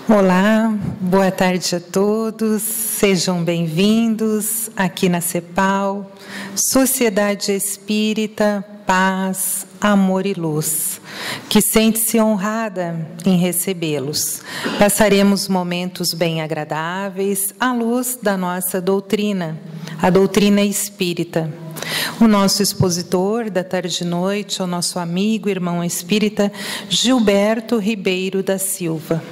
Olá, boa tarde a todos, sejam bem-vindos aqui na CEPAL, Sociedade Espírita, Paz, Amor e Luz, que sente-se honrada em recebê-los. Passaremos momentos bem agradáveis à luz da nossa doutrina, a doutrina espírita. O nosso expositor da tarde e noite é o nosso amigo, irmão espírita Gilberto Ribeiro da Silva,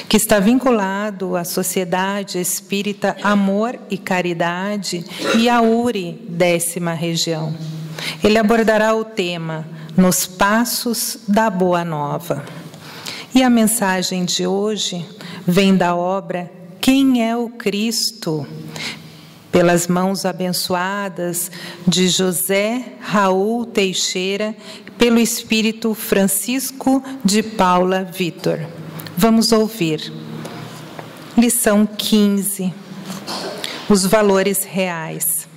que está vinculado à Sociedade Espírita Amor e Caridade e à URI 10ª Região. Ele abordará o tema Nos Passos da Boa Nova. E a mensagem de hoje vem da obra Quem é o Cristo?, pelas mãos abençoadas de José Raul Teixeira, pelo Espírito Francisco de Paula Vitor. Vamos ouvir. Lição 15. Os valores reais.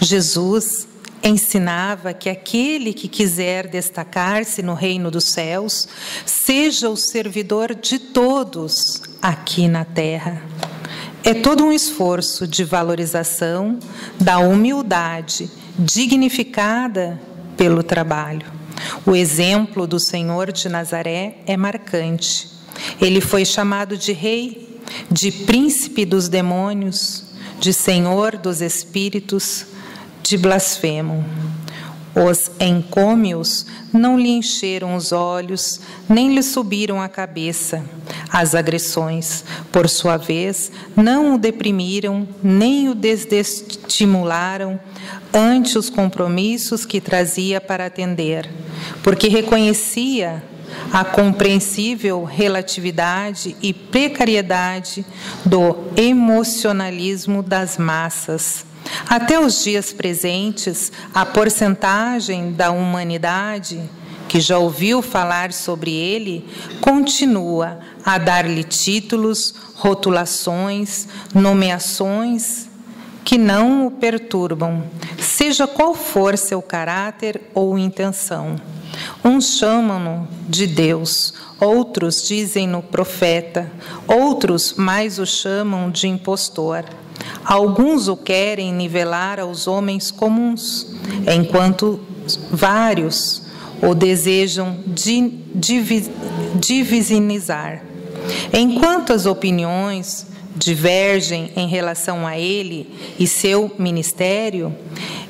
Jesus ensinava que aquele que quiser destacar-se no reino dos céus, seja o servidor de todos aqui na terra. É todo um esforço de valorização da humildade dignificada pelo trabalho. O exemplo do Senhor de Nazaré é marcante. Ele foi chamado de rei, de príncipe dos demônios, de senhor dos espíritos, de blasfemo. Os encômios não lhe encheram os olhos, nem lhe subiram a cabeça. As agressões, por sua vez, não o deprimiram, nem o desestimularam ante os compromissos que trazia para atender, porque reconhecia a compreensível relatividade e precariedade do emocionalismo das massas. Até os dias presentes, a porcentagem da humanidade que já ouviu falar sobre ele continua a dar-lhe títulos, rotulações, nomeações que não o perturbam, seja qual for seu caráter ou intenção. Uns chamam-no de Deus, outros dizem-no profeta, outros mais o chamam de impostor. Alguns o querem nivelar aos homens comuns, enquanto vários o desejam divisionizar. Enquanto as opiniões divergem em relação a ele e seu ministério,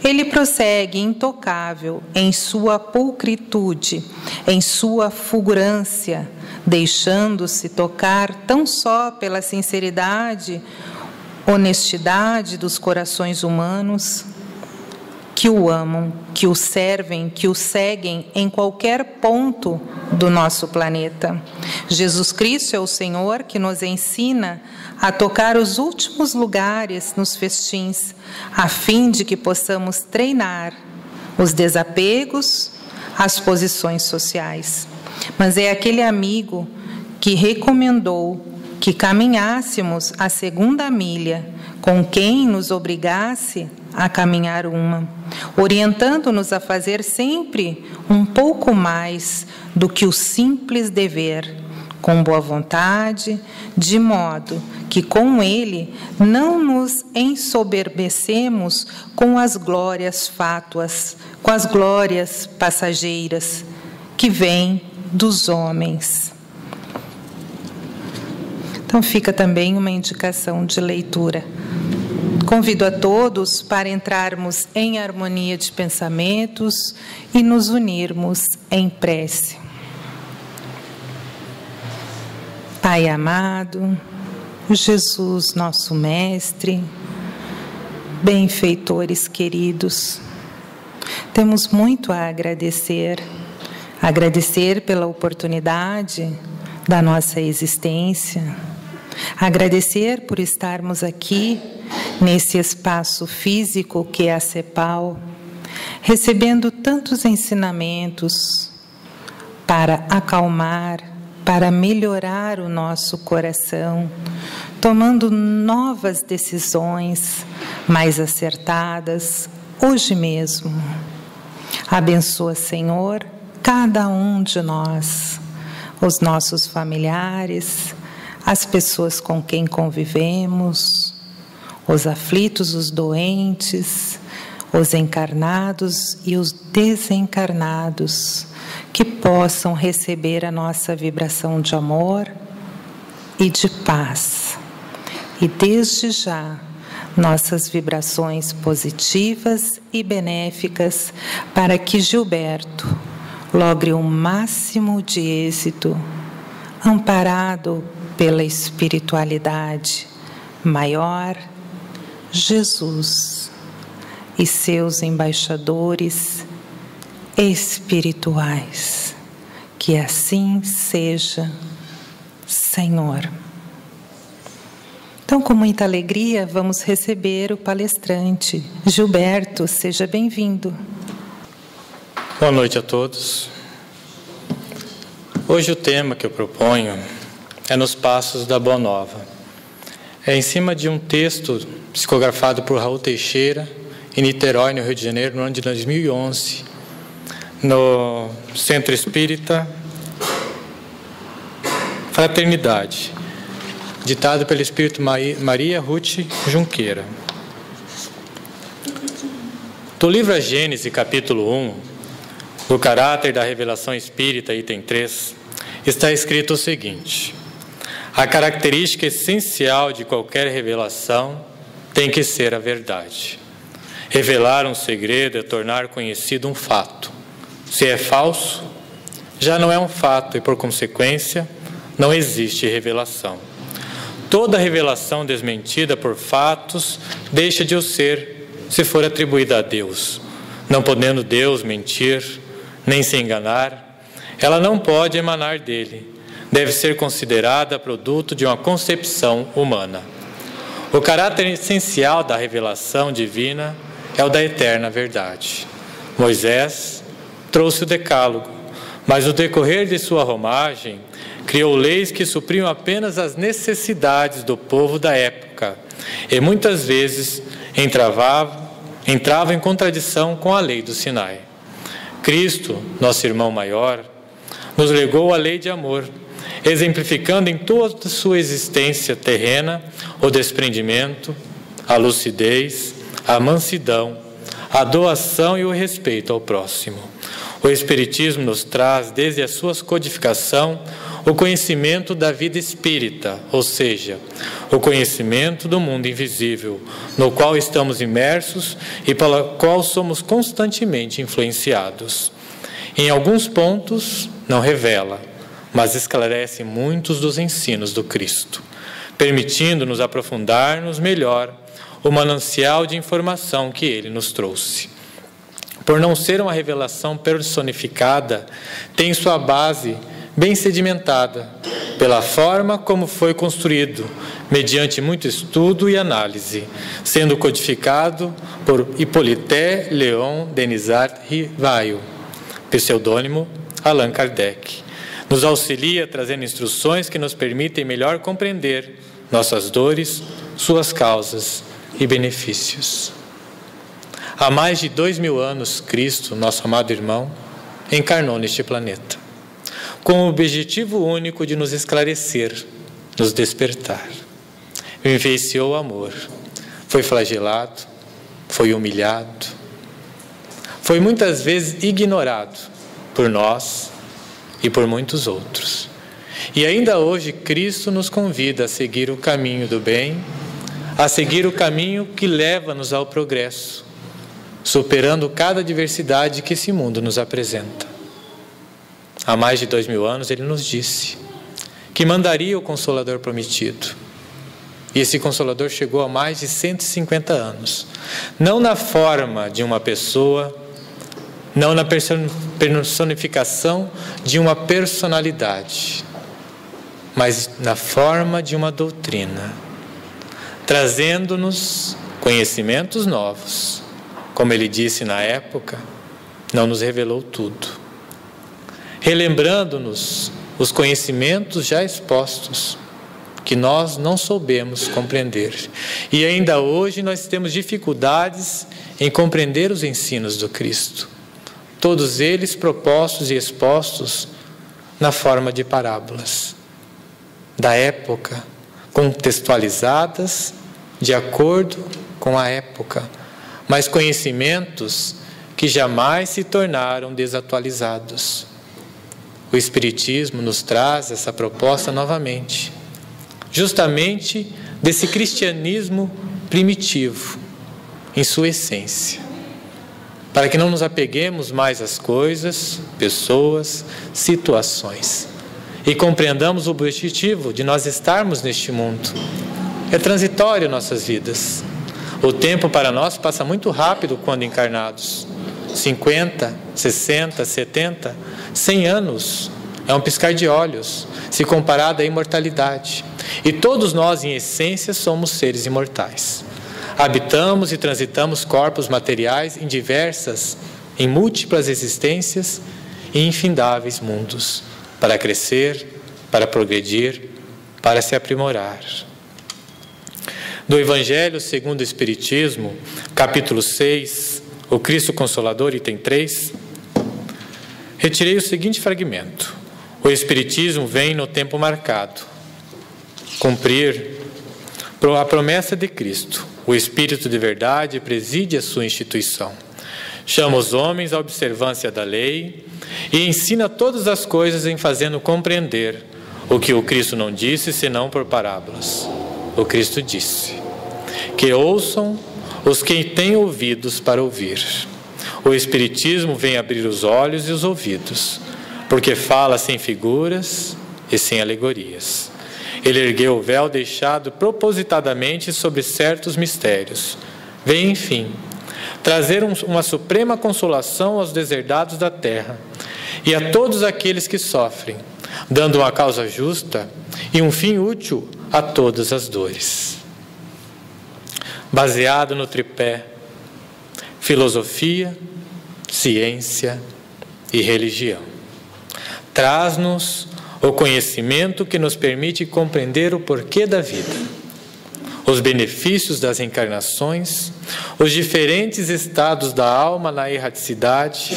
ele prossegue intocável em sua pulcritude, em sua fulgurância, deixando-se tocar tão só pela sinceridade, honestidade dos corações humanos que o amam, que o servem, que o seguem em qualquer ponto do nosso planeta. Jesus Cristo é o Senhor que nos ensina a tocar os últimos lugares nos festins, a fim de que possamos treinar os desapegos às posições sociais. Mas é aquele amigo que recomendou que caminhássemos a segunda milha com quem nos obrigasse a caminhar uma, orientando-nos a fazer sempre um pouco mais do que o simples dever, com boa vontade, de modo que com ele não nos ensoberbecemos com as glórias fátuas, com as glórias passageiras que vêm dos homens. Então fica também uma indicação de leitura. Convido a todos para entrarmos em harmonia de pensamentos e nos unirmos em prece. Pai amado, Jesus, nosso Mestre, benfeitores queridos, temos muito a agradecer. Agradecer pela oportunidade da nossa existência, agradecer por estarmos aqui nesse espaço físico que é a CEPAL, recebendo tantos ensinamentos para acalmar, para melhorar o nosso coração, tomando novas decisões mais acertadas hoje mesmo. Abençoa, Senhor, cada um de nós. os nossos familiares, as pessoas com quem convivemos, os aflitos, os doentes, os encarnados e os desencarnados, que possam receber a nossa vibração de amor e de paz. E desde já, nossas vibrações positivas e benéficas para que Gilberto logre o máximo de êxito, amparado pela espiritualidade maior, Jesus e seus embaixadores espirituais. Que assim seja, Senhor. Então, com muita alegria, vamos receber o palestrante. Gilberto, seja bem-vindo. Boa noite a todos. Hoje o tema que eu proponho é nos Passos da Boa Nova. É em cima de um texto psicografado por Raul Teixeira, em Niterói, no Rio de Janeiro, no ano de 2011, no Centro Espírita Fraternidade, ditado pelo Espírito Maria Ruth Junqueira. Do livro A Gênese, capítulo 1, do caráter da revelação espírita, item 3, está escrito o seguinte: a característica essencial de qualquer revelação tem que ser a verdade. Revelar um segredo é tornar conhecido um fato. Se é falso, já não é um fato e, por consequência, não existe revelação. Toda revelação desmentida por fatos deixa de o ser se for atribuída a Deus. Não podendo Deus mentir, nem se enganar, ela não pode emanar dele. Deve ser considerada produto de uma concepção humana. O caráter essencial da revelação divina é o da eterna verdade. Moisés trouxe o decálogo, mas no decorrer de sua romagem, criou leis que supriam apenas as necessidades do povo da época e muitas vezes entrava em contradição com a lei do Sinai. Cristo, nosso irmão maior, nos legou a lei de amor, exemplificando em toda sua existência terrena o desprendimento, a lucidez, a mansidão, a doação e o respeito ao próximo. O Espiritismo nos traz, desde a sua codificação, o conhecimento da vida espírita, ou seja, o conhecimento do mundo invisível, no qual estamos imersos e pela qual somos constantemente influenciados. Em alguns pontos, não revela, mas esclarece muitos dos ensinos do Cristo, permitindo-nos aprofundar-nos melhor o manancial de informação que ele nos trouxe. Por não ser uma revelação personificada, tem sua base bem sedimentada, pela forma como foi construído, mediante muito estudo e análise, sendo codificado por Hippolyte Léon Denisard Rivail, pseudônimo Allan Kardec. Nos auxilia trazendo instruções que nos permitem melhor compreender nossas dores, suas causas e benefícios. Há mais de 2000 anos, Cristo, nosso amado irmão, encarnou neste planeta, com o objetivo único de nos esclarecer, nos despertar. Vivenciou o amor, foi flagelado, foi humilhado, foi muitas vezes ignorado por nós e por muitos outros. E ainda hoje Cristo nos convida a seguir o caminho do bem, a seguir o caminho que leva-nos ao progresso, superando cada adversidade que esse mundo nos apresenta. Há mais de 2000 anos ele nos disse que mandaria o Consolador prometido. E esse Consolador chegou há mais de 150 anos. Não na forma de uma pessoa, não na personificação de uma personalidade, mas na forma de uma doutrina, trazendo-nos conhecimentos novos. Como ele disse na época, não nos revelou tudo, relembrando-nos os conhecimentos já expostos, que nós não soubemos compreender. E ainda hoje nós temos dificuldades em compreender os ensinos do Cristo. Todos eles propostos e expostos na forma de parábolas da época, contextualizadas de acordo com a época, mas conhecimentos que jamais se tornaram desatualizados. O Espiritismo nos traz essa proposta novamente, justamente desse cristianismo primitivo, em sua essência, para que não nos apeguemos mais às coisas, pessoas, situações, e compreendamos o objetivo de nós estarmos neste mundo. É transitório nossas vidas. O tempo para nós passa muito rápido quando encarnados. 50, 60, 70, 100 anos é um piscar de olhos, se comparado à imortalidade. E todos nós, em essência, somos seres imortais. Habitamos e transitamos corpos materiais em múltiplas existências e infindáveis mundos, para crescer, para progredir, para se aprimorar. Do Evangelho segundo o Espiritismo, capítulo 6, o Cristo Consolador, item 3, retirei o seguinte fragmento: o Espiritismo vem no tempo marcado cumprir a promessa de Cristo. O Espírito de verdade preside a sua instituição. Chama os homens à observância da lei e ensina todas as coisas em fazendo compreender o que o Cristo não disse senão por parábolas. O Cristo disse: que ouçam os que têm ouvidos para ouvir. O Espiritismo vem abrir os olhos e os ouvidos, porque fala sem figuras e sem alegorias. Ele ergueu o véu deixado propositadamente sobre certos mistérios. Vem, enfim, trazer uma suprema consolação aos deserdados da terra e a todos aqueles que sofrem, dando uma causa justa e um fim útil a todas as dores. Baseado no tripé filosofia, ciência e religião, traz-nos o conhecimento que nos permite compreender o porquê da vida, os benefícios das encarnações, os diferentes estados da alma na erraticidade,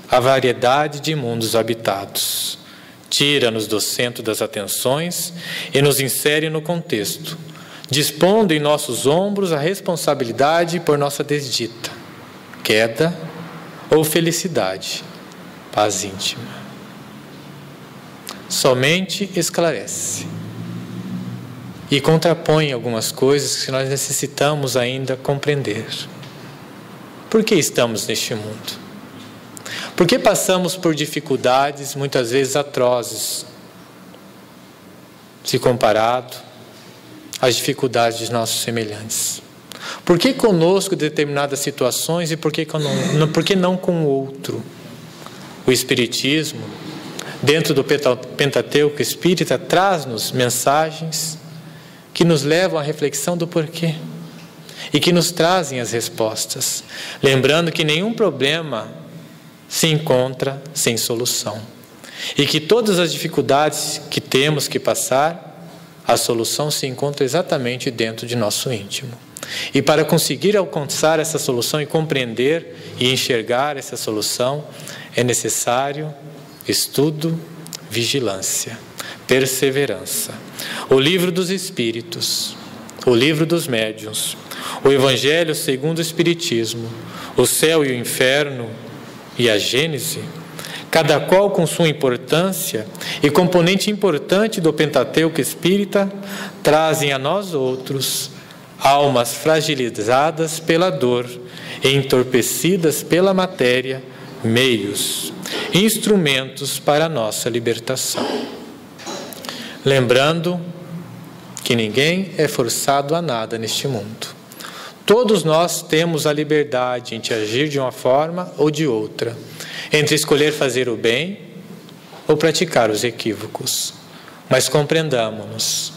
a variedade de mundos habitados. Tira-nos do centro das atenções e nos insere no contexto, dispondo em nossos ombros a responsabilidade por nossa desdita, queda ou felicidade, paz íntima. Somente esclarece e contrapõe algumas coisas que nós necessitamos ainda compreender. Por que estamos neste mundo? Por que passamos por dificuldades muitas vezes atrozes, se comparado às dificuldades de nossos semelhantes? Por que conosco determinadas situações e por que não com o outro? O Espiritismo, dentro do Pentateuco Espírita, traz-nos mensagens que nos levam à reflexão do porquê e que nos trazem as respostas, lembrando que nenhum problema se encontra sem solução e que todas as dificuldades que temos que passar, a solução se encontra exatamente dentro de nosso íntimo. E para conseguir alcançar essa solução e compreender e enxergar essa solução, é necessário estudo, vigilância, perseverança. O livro dos Espíritos, o livro dos médiuns, o Evangelho segundo o Espiritismo, o céu e o inferno e a Gênese, cada qual com sua importância e componente importante do Pentateuco Espírita, trazem a nós outros, almas fragilizadas pela dor e entorpecidas pela matéria, meios, instrumentos para a nossa libertação. Lembrando que ninguém é forçado a nada neste mundo. Todos nós temos a liberdade de agir de uma forma ou de outra, entre escolher fazer o bem ou praticar os equívocos. Mas compreendamos-nos.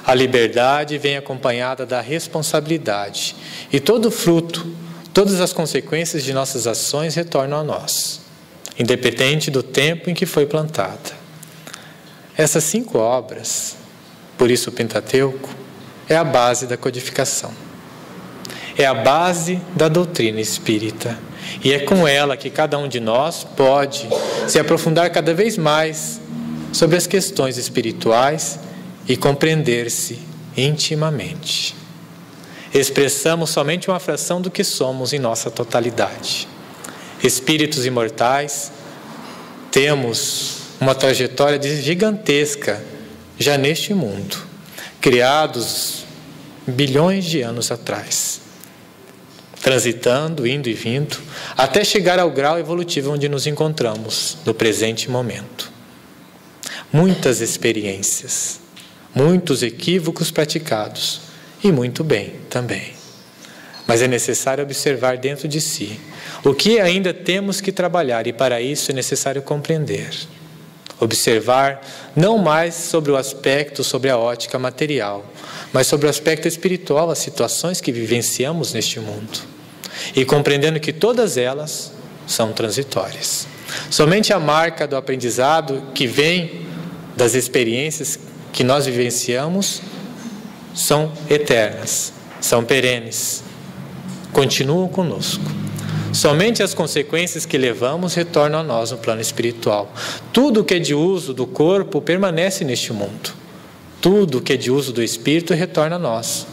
A liberdade vem acompanhada da responsabilidade e todo fruto, todas as consequências de nossas ações retornam a nós, independente do tempo em que foi plantada. Essas 5 obras, por isso o Pentateuco, é a base da codificação. É a base da doutrina espírita. E é com ela que cada um de nós pode se aprofundar cada vez mais sobre as questões espirituais e compreender-se intimamente. Expressamos somente uma fração do que somos em nossa totalidade. Espíritos imortais, temos uma trajetória gigantesca já neste mundo, criados bilhões de anos atrás, transitando, indo e vindo, até chegar ao grau evolutivo onde nos encontramos no presente momento. Muitas experiências, muitos equívocos praticados e muito bem também. Mas é necessário observar dentro de si o que ainda temos que trabalhar, e para isso é necessário compreender. Observar não mais sobre o aspecto, sobre a ótica material, mas sobre o aspecto espiritual, as situações que vivenciamos neste mundo. E compreendendo que todas elas são transitórias. Somente a marca do aprendizado que vem das experiências que nós vivenciamos são eternas, são perenes, continuam conosco. Somente as consequências que levamos retornam a nós no plano espiritual. Tudo que é de uso do corpo permanece neste mundo. Tudo que é de uso do espírito retorna a nós,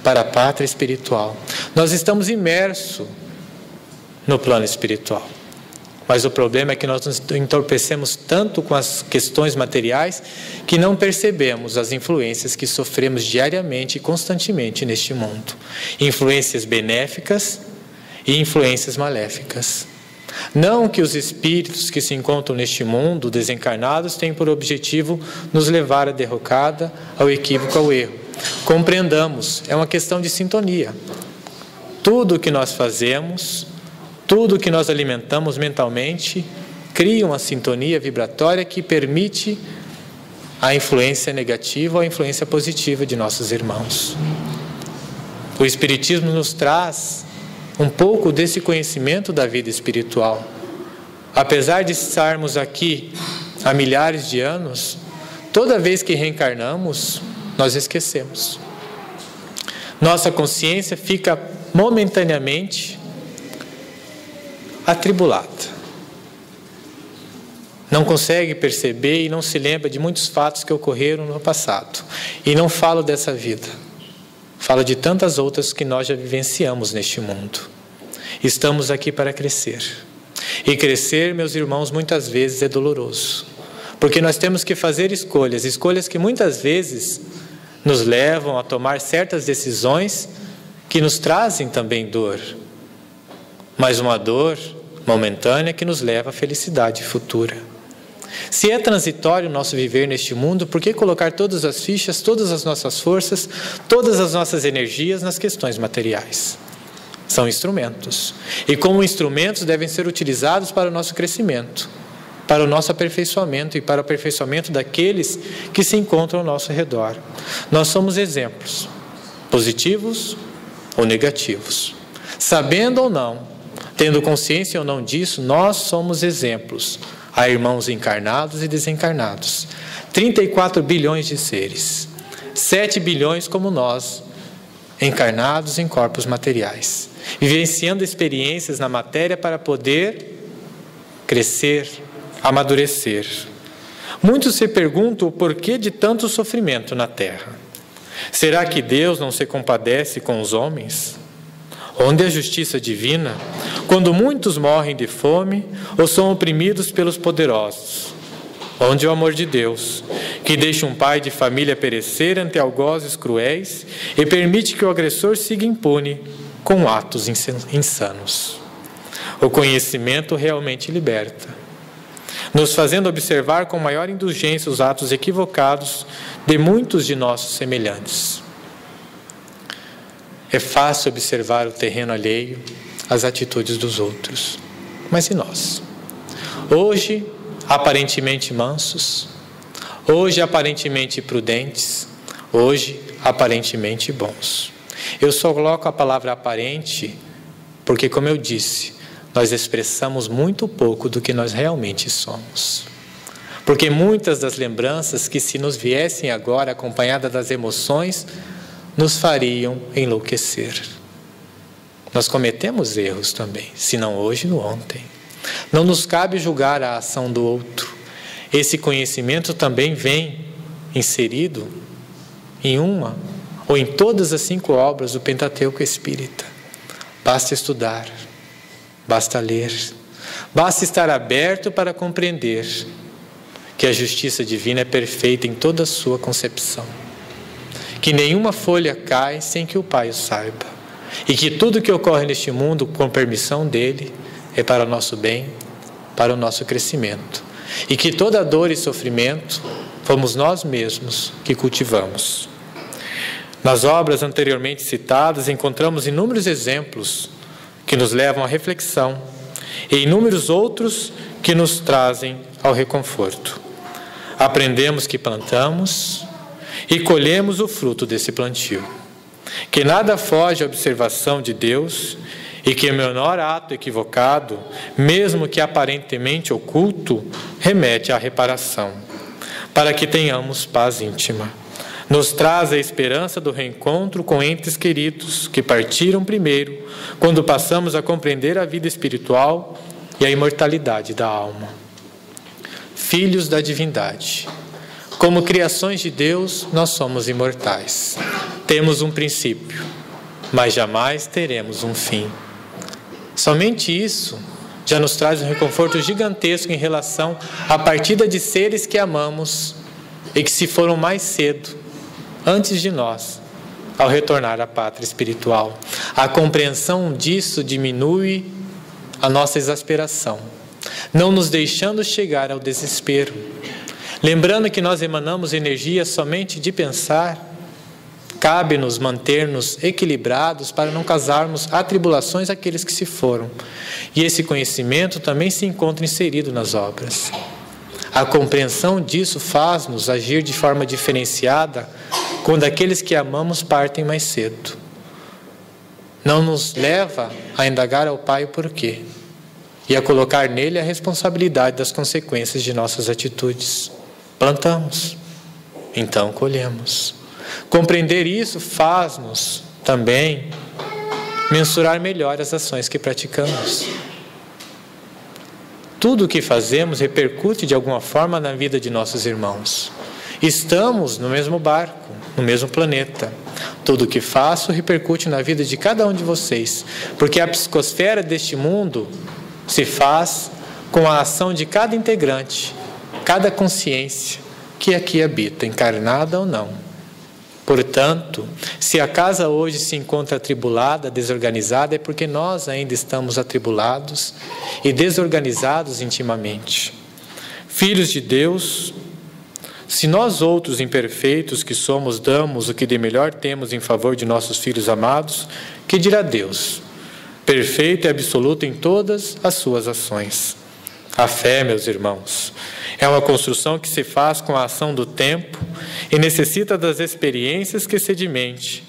para a pátria espiritual. Nós estamos imersos no plano espiritual. Mas o problema é que nós nos entorpecemos tanto com as questões materiais que não percebemos as influências que sofremos diariamente e constantemente neste mundo. Influências benéficas e influências maléficas. Não que os espíritos que se encontram neste mundo desencarnados tenham por objetivo nos levar à derrocada, ao equívoco, ao erro. Compreendamos, é uma questão de sintonia. Tudo o que nós fazemos, tudo o que nós alimentamos mentalmente, cria uma sintonia vibratória que permite a influência negativa ou a influência positiva de nossos irmãos. O Espiritismo nos traz um pouco desse conhecimento da vida espiritual. Apesar de estarmos aqui há milhares de anos, toda vez que reencarnamos, nós esquecemos. Nossa consciência fica momentaneamente atribulada. Não consegue perceber e não se lembra de muitos fatos que ocorreram no passado. E não falo dessa vida. Falo de tantas outras que nós já vivenciamos neste mundo. Estamos aqui para crescer. E crescer, meus irmãos, muitas vezes é doloroso. Porque nós temos que fazer escolhas que muitas vezes nos levam a tomar certas decisões que nos trazem também dor. Mas uma dor momentânea que nos leva à felicidade futura. Se é transitório o nosso viver neste mundo, por que colocar todas as fichas, todas as nossas forças, todas as nossas energias nas questões materiais? São instrumentos. E como instrumentos devem ser utilizados para o nosso crescimento, para o nosso aperfeiçoamento e para o aperfeiçoamento daqueles que se encontram ao nosso redor. Nós somos exemplos, positivos ou negativos. Sabendo ou não, tendo consciência ou não disso, nós somos exemplos a irmãos encarnados e desencarnados. 34 bilhões de seres. 7 bilhões como nós, encarnados em corpos materiais. Vivenciando experiências na matéria para poder crescer, amadurecer. Muitos se perguntam o porquê de tanto sofrimento na Terra. Será que Deus não se compadece com os homens? Onde é a justiça divina, quando muitos morrem de fome ou são oprimidos pelos poderosos? Onde é o amor de Deus, que deixa um pai de família perecer ante algozes cruéis e permite que o agressor siga impune com atos insanos? O conhecimento realmente liberta, nos fazendo observar com maior indulgência os atos equivocados de muitos de nossos semelhantes. É fácil observar o terreno alheio, as atitudes dos outros. Mas e nós? Hoje, aparentemente mansos. Hoje, aparentemente prudentes. Hoje, aparentemente bons. Eu só coloco a palavra aparente porque, como eu disse, nós expressamos muito pouco do que nós realmente somos. Porque muitas das lembranças que, se nos viessem agora acompanhadas das emoções, nos fariam enlouquecer. Nós cometemos erros também, se não hoje, no ontem. Não nos cabe julgar a ação do outro. esse conhecimento também vem inserido em uma ou em todas as 5 obras do Pentateuco Espírita. Basta estudar, basta ler, basta estar aberto para compreender que a justiça divina é perfeita em toda a sua concepção, que nenhuma folha cai sem que o Pai o saiba, e que tudo que ocorre neste mundo, com permissão dele, é para o nosso bem, para o nosso crescimento, e que toda dor e sofrimento fomos nós mesmos que cultivamos. Nas obras anteriormente citadas, encontramos inúmeros exemplos que nos levam à reflexão e inúmeros outros que nos trazem ao reconforto. Aprendemos que plantamos e colhemos o fruto desse plantio, que nada foge à observação de Deus e que o menor ato equivocado, mesmo que aparentemente oculto, remete à reparação, para que tenhamos paz íntima. Nos traz a esperança do reencontro com entes queridos que partiram primeiro, quando passamos a compreender a vida espiritual e a imortalidade da alma. Filhos da divindade. Como criações de Deus, nós somos imortais. Temos um princípio, mas jamais teremos um fim. Somente isso já nos traz um reconforto gigantesco em relação à partida de seres que amamos e que se foram mais cedo, antes de nós, ao retornar à pátria espiritual. A compreensão disso diminui a nossa exasperação, não nos deixando chegar ao desespero. Lembrando que nós emanamos energia somente de pensar, cabe-nos manter-nos equilibrados para não causarmos atribulações àqueles que se foram. E esse conhecimento também se encontra inserido nas obras. A compreensão disso faz-nos agir de forma diferenciada quando aqueles que amamos partem mais cedo. Não nos leva a indagar ao Pai o porquê e a colocar nele a responsabilidade das consequências de nossas atitudes. Plantamos, então colhemos. Compreender isso faz-nos também mensurar melhor as ações que praticamos. Tudo o que fazemos repercute de alguma forma na vida de nossos irmãos. Estamos no mesmo barco, no mesmo planeta. Tudo o que faço repercute na vida de cada um de vocês, porque a psicosfera deste mundo se faz com a ação de cada integrante, cada consciência que aqui habita, encarnada ou não. Portanto, se a casa hoje se encontra atribulada, desorganizada, é porque nós ainda estamos atribulados e desorganizados intimamente. Filhos de Deus, se nós outros imperfeitos que somos damos o que de melhor temos em favor de nossos filhos amados, que dirá Deus, perfeito e absoluto em todas as suas ações? A fé, meus irmãos, é uma construção que se faz com a ação do tempo e necessita das experiências que sedimente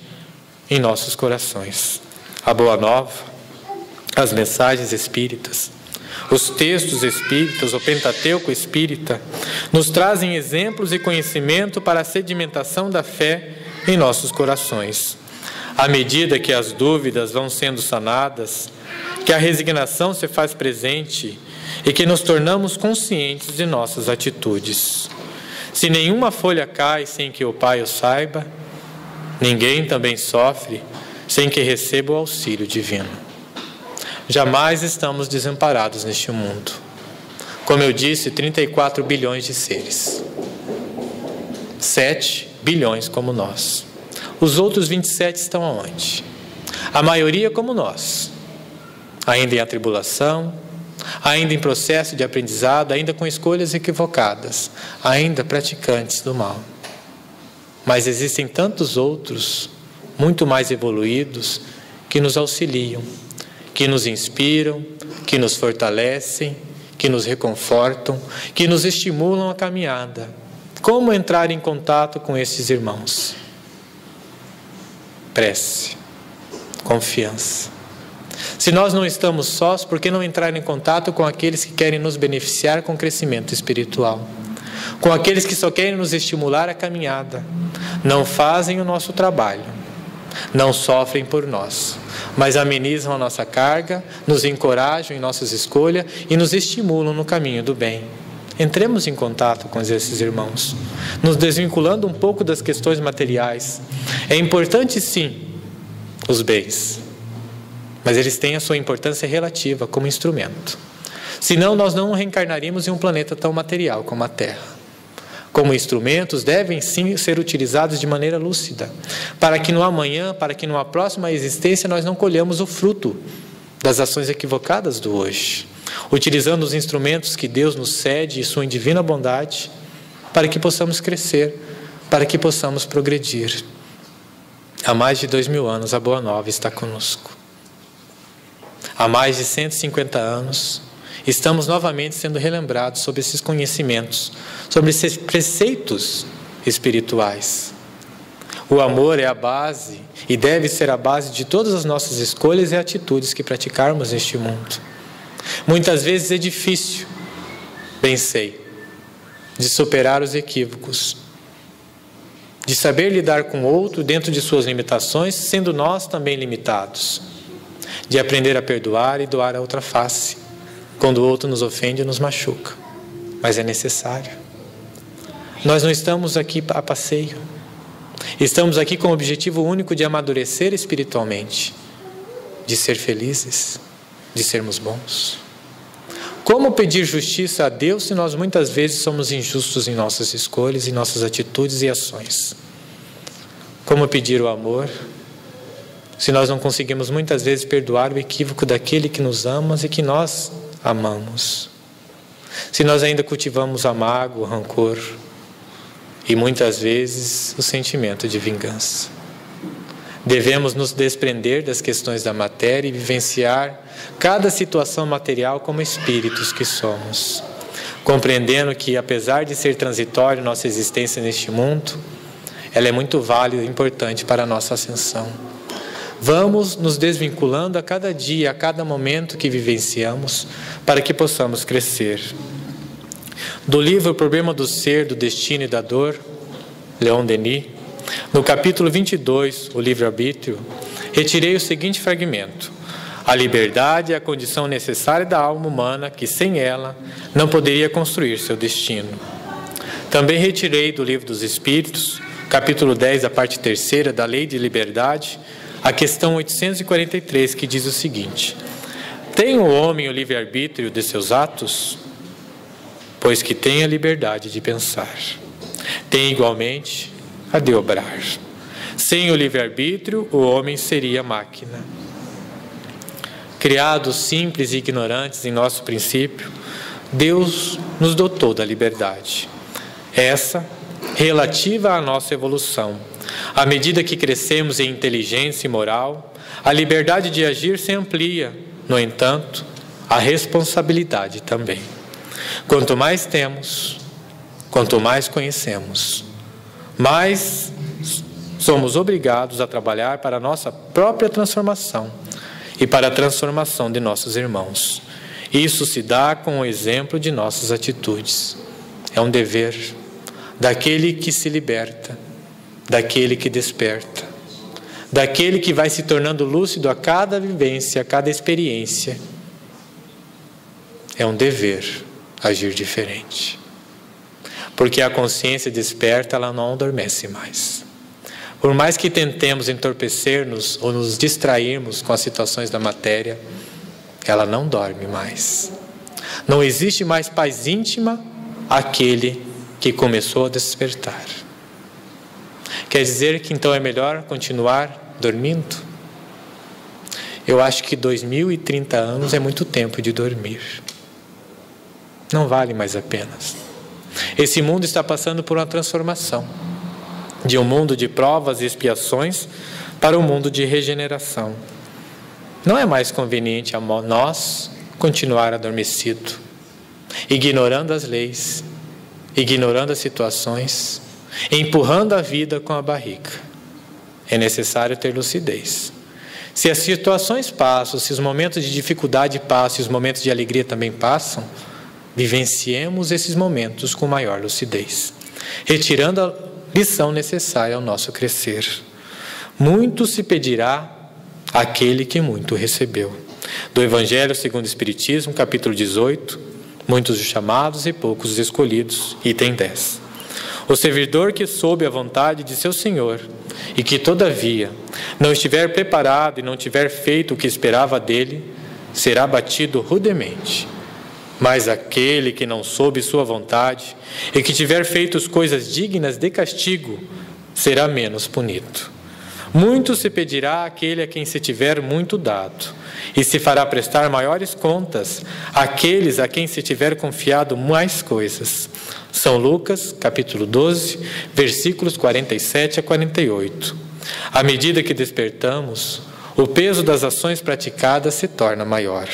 em nossos corações. A Boa Nova, as mensagens espíritas, os textos espíritas, o Pentateuco espírita, nos trazem exemplos e conhecimento para a sedimentação da fé em nossos corações. À medida que as dúvidas vão sendo sanadas, que a resignação se faz presente e que nos tornamos conscientes de nossas atitudes. Se nenhuma folha cai sem que o Pai o saiba, ninguém também sofre sem que receba o auxílio divino. Jamais estamos desamparados neste mundo. Como eu disse, 34 bilhões de seres. 7 bilhões como nós. Os outros 27 estão aonde? A maioria como nós, ainda em atribulação, ainda em processo de aprendizado, ainda com escolhas equivocadas, ainda praticantes do mal. Mas existem tantos outros, muito mais evoluídos, que nos auxiliam, que nos inspiram, que nos fortalecem, que nos reconfortam, que nos estimulam a caminhada. Como entrar em contato com esses irmãos? Prece, confiança. Se nós não estamos sós, por que não entrar em contato com aqueles que querem nos beneficiar com o crescimento espiritual? Com aqueles que só querem nos estimular a caminhada. Não fazem o nosso trabalho, não sofrem por nós, mas amenizam a nossa carga, nos encorajam em nossas escolhas e nos estimulam no caminho do bem. entremos em contato com esses irmãos, nos desvinculando um pouco das questões materiais. É importante, sim, os bens, mas eles têm a sua importância relativa como instrumento. Senão, nós não reencarnaríamos em um planeta tão material como a Terra. Como instrumentos, devem sim ser utilizados de maneira lúcida, para que no amanhã, para que numa próxima existência, nós não colhamos o fruto das ações equivocadas do hoje, utilizando os instrumentos que Deus nos cede e sua divina bondade, para que possamos crescer, para que possamos progredir. Há mais de 2000 anos, a Boa Nova está conosco. Há mais de 150 anos, estamos novamente sendo relembrados sobre esses conhecimentos, sobre esses preceitos espirituais. O amor é a base e deve ser a base de todas as nossas escolhas e atitudes que praticarmos neste mundo. Muitas vezes é difícil, bem sei, de superar os equívocos, de saber lidar com o outro dentro de suas limitações, sendo nós também limitados, de aprender a perdoar e doar a outra face, quando o outro nos ofende e nos machuca. Mas é necessário. Nós não estamos aqui a passeio. Estamos aqui com o objetivo único de amadurecer espiritualmente, de ser felizes, de sermos bons. Como pedir justiça a Deus se nós muitas vezes somos injustos em nossas escolhas, em nossas atitudes e ações? Como pedir o amor se nós não conseguimos muitas vezes perdoar o equívoco daquele que nos ama e que nós amamos? Se nós ainda cultivamos a mágoa, o rancor e muitas vezes o sentimento de vingança. Devemos nos desprender das questões da matéria e vivenciar cada situação material como espíritos que somos, compreendendo que, apesar de ser transitória nossa existência neste mundo, ela é muito válida e importante para a nossa ascensão. Vamos nos desvinculando a cada dia, a cada momento que vivenciamos, para que possamos crescer. Do livro O Problema do Ser, do Destino e da Dor, Leon Denis, no capítulo 22, o livre-arbítrio, retirei o seguinte fragmento: a liberdade é a condição necessária da alma humana que, sem ela, não poderia construir seu destino. Também retirei do Livro dos Espíritos, capítulo 10, a parte 3ª da Lei de Liberdade, a questão 843, que diz o seguinte: tem o homem o livre-arbítrio de seus atos? Pois que tem a liberdade de pensar. Tem igualmente a de obrar. Sem o livre-arbítrio, o homem seria máquina. Criados simples e ignorantes em nosso princípio, Deus nos dotou da liberdade. Essa, relativa à nossa evolução. À medida que crescemos em inteligência e moral, a liberdade de agir se amplia. No entanto, a responsabilidade também. Quanto mais temos, quanto mais conhecemos, mais somos obrigados a trabalhar para a nossa própria transformação e para a transformação de nossos irmãos. Isso se dá com o exemplo de nossas atitudes. É um dever daquele que se liberta, daquele que desperta, daquele que vai se tornando lúcido a cada vivência, a cada experiência. É um dever agir diferente. Porque a consciência desperta, ela não adormece mais. Por mais que tentemos entorpecer-nos ou nos distrairmos com as situações da matéria, ela não dorme mais. Não existe mais paz íntima àquele que começou a despertar. Quer dizer que então é melhor continuar dormindo? Eu acho que 2030 anos é muito tempo de dormir. Não vale mais a pena. Esse mundo está passando por uma transformação. De um mundo de provas e expiações para um mundo de regeneração. Não é mais conveniente a nós continuar adormecido, ignorando as leis, ignorando as situações, empurrando a vida com a barriga. É necessário ter lucidez. Se as situações passam, se os momentos de dificuldade passam e os momentos de alegria também passam, vivenciemos esses momentos com maior lucidez, retirando a lição necessária ao nosso crescer. Muito se pedirá àquele que muito recebeu. Do Evangelho segundo o Espiritismo, capítulo 18, muitos os chamados e poucos os escolhidos. Item 10. O servidor que soube a vontade de seu Senhor e que, todavia, não estiver preparado e não tiver feito o que esperava dele, será batido rudemente. Mas aquele que não soube sua vontade e que tiver feito as coisas dignas de castigo, será menos punido. Muito se pedirá àquele a quem se tiver muito dado, e se fará prestar maiores contas àqueles a quem se tiver confiado mais coisas. São Lucas, capítulo 12, versículos 47 a 48. À medida que despertamos, o peso das ações praticadas se torna maior,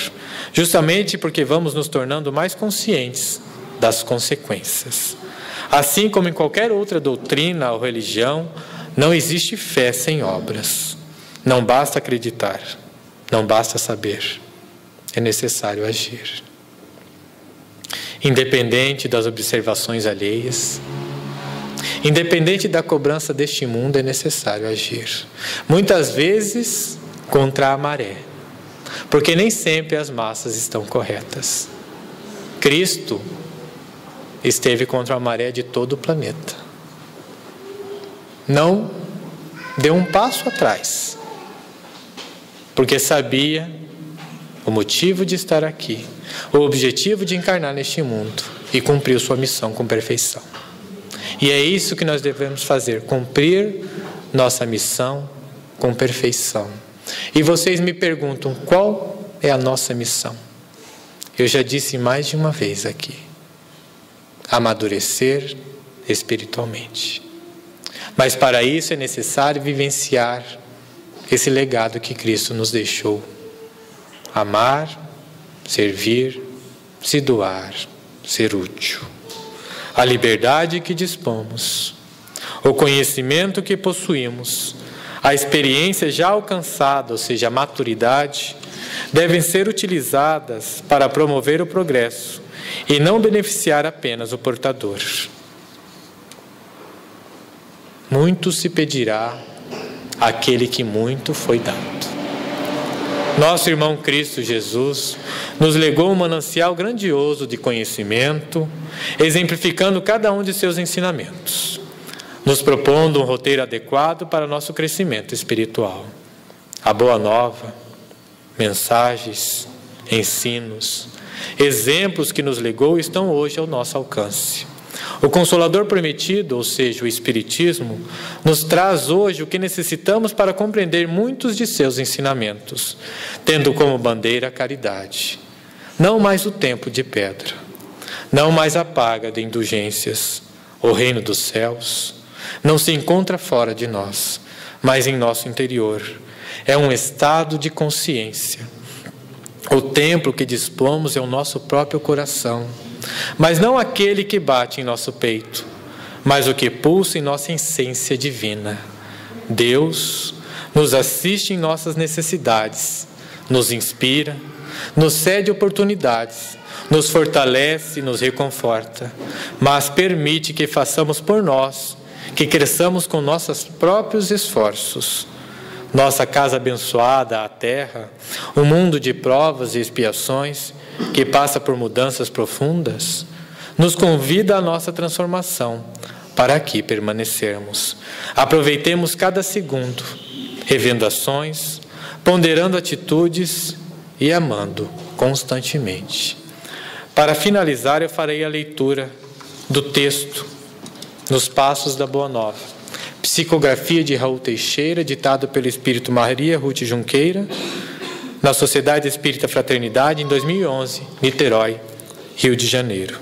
justamente porque vamos nos tornando mais conscientes das consequências. Assim como em qualquer outra doutrina ou religião, não existe fé sem obras. Não basta acreditar, não basta saber, é necessário agir. Independente das observações alheias, independente da cobrança deste mundo, é necessário agir. Muitas vezes contra a maré, porque nem sempre as massas estão corretas. Cristo esteve contra a maré de todo o planeta. Não deu um passo atrás, porque sabia o motivo de estar aqui, o objetivo de encarnar neste mundo e cumpriu sua missão com perfeição. E é isso que nós devemos fazer, cumprir nossa missão com perfeição. E vocês me perguntam, qual é a nossa missão? Eu já disse mais de uma vez aqui: amadurecer espiritualmente. Mas para isso é necessário vivenciar esse legado que Cristo nos deixou. Amar, servir, se doar, ser útil. A liberdade que dispomos, o conhecimento que possuímos, a experiência já alcançada, ou seja, a maturidade, devem ser utilizadas para promover o progresso e não beneficiar apenas o portador. Muito se pedirá àquele que muito foi dado. Nosso irmão Cristo Jesus nos legou um manancial grandioso de conhecimento, exemplificando cada um de seus ensinamentos, nos propondo um roteiro adequado para nosso crescimento espiritual. A Boa Nova, mensagens, ensinos, exemplos que nos legou estão hoje ao nosso alcance. O Consolador prometido, ou seja, o Espiritismo, nos traz hoje o que necessitamos para compreender muitos de seus ensinamentos, tendo como bandeira a caridade. Não mais o tempo de pedra, não mais a paga de indulgências. O reino dos céus não se encontra fora de nós, mas em nosso interior. É um estado de consciência. O templo que dispomos é o nosso próprio coração, mas não aquele que bate em nosso peito, mas o que pulsa em nossa essência divina. Deus nos assiste em nossas necessidades, nos inspira, nos cede oportunidades, nos fortalece e nos reconforta, mas permite que façamos por nós, que cresçamos com nossos próprios esforços. Nossa casa abençoada, a terra, um mundo de provas e expiações, que passa por mudanças profundas, nos convida à nossa transformação, para aqui permanecermos. Aproveitemos cada segundo, revendo ações, ponderando atitudes e amando constantemente. Para finalizar, eu farei a leitura do texto Nos Passos da Boa Nova, psicografia de Raul Teixeira, ditado pelo Espírito Maria Ruth Junqueira, na Sociedade Espírita Fraternidade, em 2011, Niterói, Rio de Janeiro.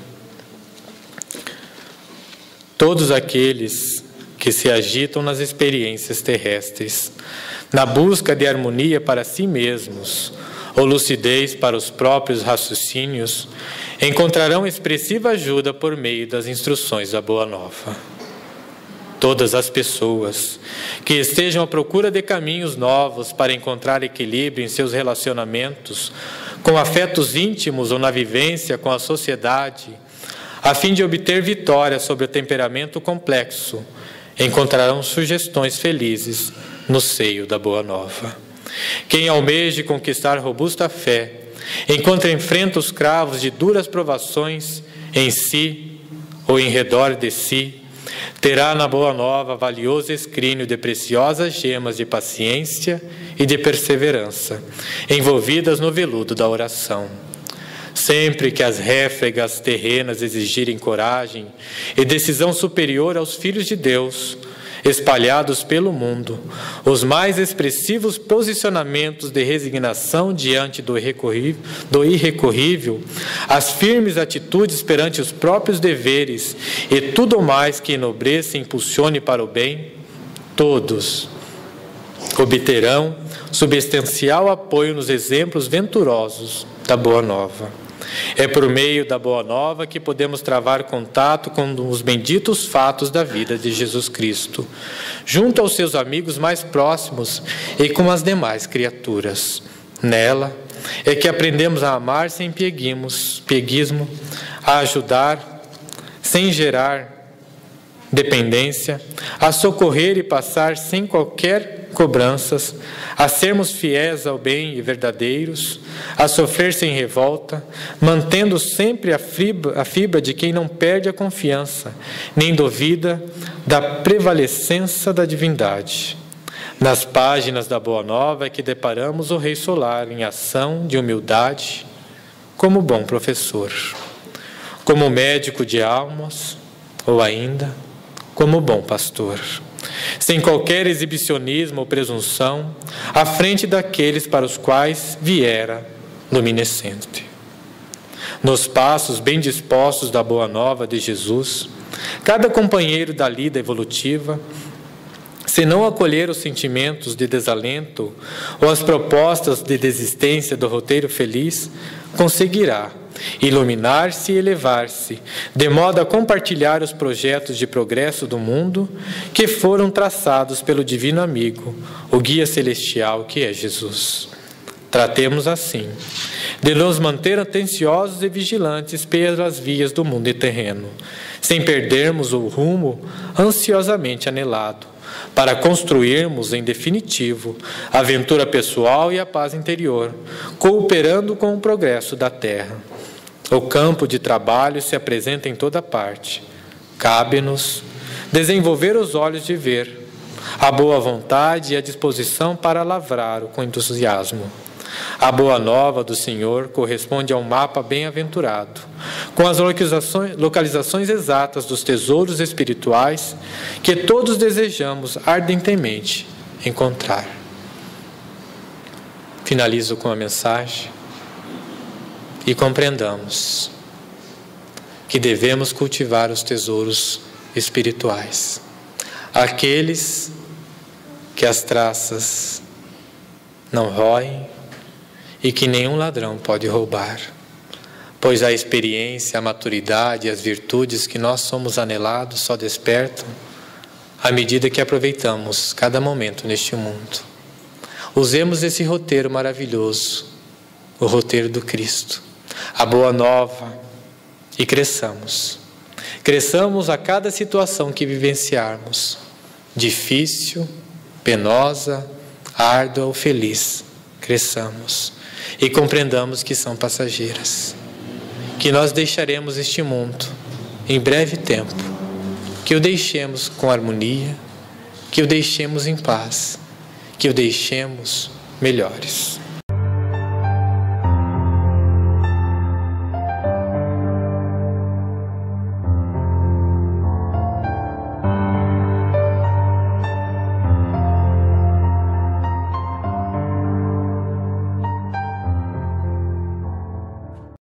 Todos aqueles que se agitam nas experiências terrestres, na busca de harmonia para si mesmos, ou lucidez para os próprios raciocínios, encontrarão expressiva ajuda por meio das instruções da Boa Nova. Todas as pessoas que estejam à procura de caminhos novos para encontrar equilíbrio em seus relacionamentos, com afetos íntimos ou na vivência com a sociedade, a fim de obter vitória sobre o temperamento complexo, encontrarão sugestões felizes no seio da Boa Nova. Quem almeje conquistar robusta fé, enquanto enfrenta os cravos de duras provações em si ou em redor de si, terá na Boa Nova valioso escrínio de preciosas gemas de paciência e de perseverança, envolvidas no veludo da oração. Sempre que as réfregas terrenas exigirem coragem e decisão superior aos filhos de Deus, espalhados pelo mundo, os mais expressivos posicionamentos de resignação diante do irrecorrível, as firmes atitudes perante os próprios deveres e tudo mais que enobreça e impulsione para o bem, todos obterão substancial apoio nos exemplos venturosos da Boa Nova. É por meio da Boa Nova que podemos travar contato com os benditos fatos da vida de Jesus Cristo, junto aos seus amigos mais próximos e com as demais criaturas. Nela é que aprendemos a amar sem pieguismo, a ajudar sem gerar dependência, a socorrer e passar sem qualquer cobranças, a sermos fiéis ao bem e verdadeiros, a sofrer sem revolta, mantendo sempre a fibra de quem não perde a confiança, nem duvida da prevalecência da divindade. Nas páginas da Boa Nova é que deparamos o Rei Solar em ação de humildade, como bom professor, como médico de almas, ou ainda como bom pastor, sem qualquer exibicionismo ou presunção, à frente daqueles para os quais viera luminescente. Nos passos bem dispostos da Boa Nova de Jesus, cada companheiro da lida evolutiva, se não acolher os sentimentos de desalento ou as propostas de desistência do roteiro feliz, conseguirá iluminar-se e elevar-se, de modo a compartilhar os projetos de progresso do mundo que foram traçados pelo Divino Amigo, o guia celestial que é Jesus. Tratemos assim de nos manter atenciosos e vigilantes pelas vias do mundo terreno, sem perdermos o rumo ansiosamente anelado, para construirmos, em definitivo, a aventura pessoal e a paz interior, cooperando com o progresso da Terra. O campo de trabalho se apresenta em toda parte. Cabe-nos desenvolver os olhos de ver, a boa vontade e a disposição para lavrar-o com entusiasmo. A Boa Nova do Senhor corresponde a um mapa bem-aventurado, com as localizações exatas dos tesouros espirituais que todos desejamos ardentemente encontrar. Finalizo com a mensagem e compreendamos que devemos cultivar os tesouros espirituais, aqueles que as traças não roem e que nenhum ladrão pode roubar, pois a experiência, a maturidade e as virtudes que nós somos anelados só despertam à medida que aproveitamos cada momento neste mundo. Usemos esse roteiro maravilhoso, o roteiro do Cristo, a Boa Nova, e cresçamos. Cresçamos a cada situação que vivenciarmos, difícil, penosa, árdua ou feliz. Cresçamos e compreendamos que são passageiras, que nós deixaremos este mundo em breve tempo, que o deixemos com harmonia, que o deixemos em paz, que o deixemos melhores.